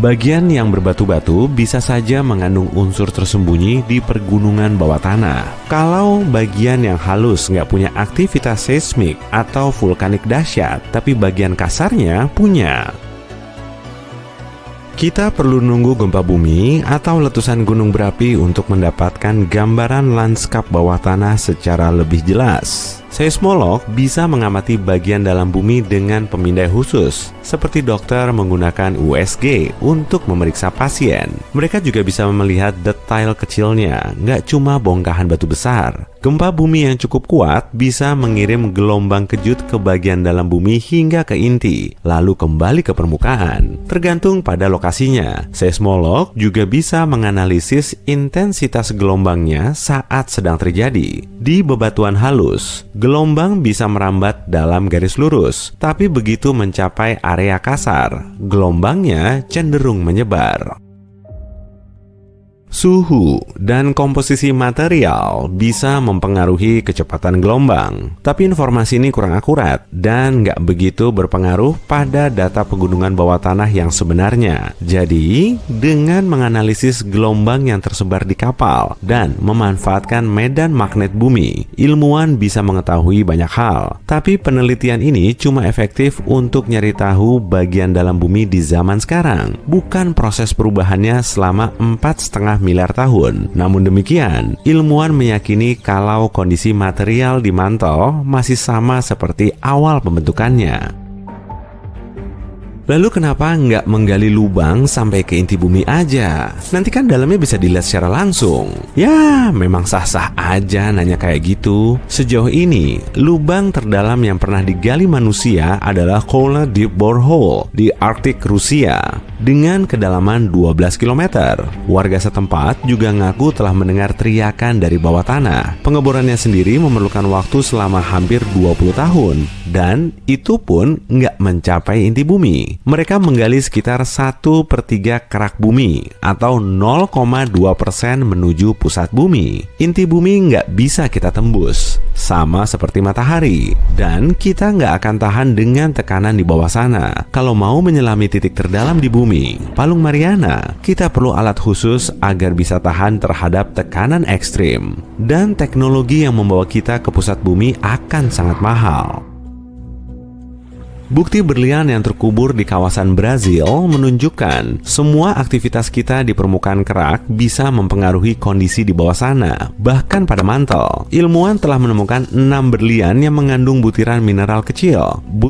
Bagian yang berbatu-batu bisa saja mengandung unsur tersembunyi di pergunungan bawah tanah. Kalau bagian yang halus nggak punya aktivitas seismik atau vulkanik dahsyat, tapi bagian kasarnya punya. Kita perlu nunggu gempa bumi atau letusan gunung berapi untuk mendapatkan gambaran lanskap bawah tanah secara lebih jelas. Seismolog bisa mengamati bagian dalam bumi dengan pemindai khusus, seperti dokter menggunakan USG untuk memeriksa pasien. Mereka juga bisa melihat detail kecilnya, nggak cuma bongkahan batu besar. Gempa bumi yang cukup kuat bisa mengirim gelombang kejut ke bagian dalam bumi hingga ke inti, lalu kembali ke permukaan. Tergantung pada lokasinya, seismolog juga bisa menganalisis intensitas gelombangnya saat sedang terjadi. Di bebatuan halus, gelombang bisa merambat dalam garis lurus, tapi begitu mencapai area kasar, gelombangnya cenderung menyebar. Suhu dan komposisi material bisa mempengaruhi kecepatan gelombang, tapi informasi ini kurang akurat dan nggak begitu berpengaruh pada data pegunungan bawah tanah yang sebenarnya. Jadi, dengan menganalisis gelombang yang tersebar di kapal dan memanfaatkan medan magnet bumi, ilmuwan bisa mengetahui banyak hal. Tapi penelitian ini cuma efektif untuk nyari tahu bagian dalam bumi di zaman sekarang, bukan proses perubahannya selama 4,5 miliar tahun. Namun demikian, ilmuwan meyakini kalau kondisi material di mantel masih sama seperti awal pembentukannya. Lalu kenapa nggak menggali lubang sampai ke inti bumi aja? Nanti kan dalamnya bisa dilihat secara langsung. Ya, memang sah-sah aja nanya kayak gitu. Sejauh ini, lubang terdalam yang pernah digali manusia adalah Kola Deep Borehole di Arktik, Rusia, dengan kedalaman 12 km. Warga setempat juga ngaku telah mendengar teriakan dari bawah tanah. Pengeborannya sendiri memerlukan waktu selama hampir 20 tahun, dan itu pun nggak mencapai inti bumi. Mereka menggali sekitar 1/3 kerak bumi atau 0,2% menuju pusat bumi. Inti bumi nggak bisa kita tembus, sama seperti matahari, dan kita nggak akan tahan dengan tekanan di bawah sana. Kalau mau menyelami titik terdalam di bumi, Palung Mariana, kita perlu alat khusus agar bisa tahan terhadap tekanan ekstrim. Dan teknologi yang membawa kita ke pusat bumi akan sangat mahal. Bukti berlian yang terkubur di kawasan Brazil menunjukkan semua aktivitas kita di permukaan kerak bisa mempengaruhi kondisi di bawah sana, bahkan pada mantel. Ilmuwan telah menemukan 6 berlian yang mengandung butiran mineral kecil.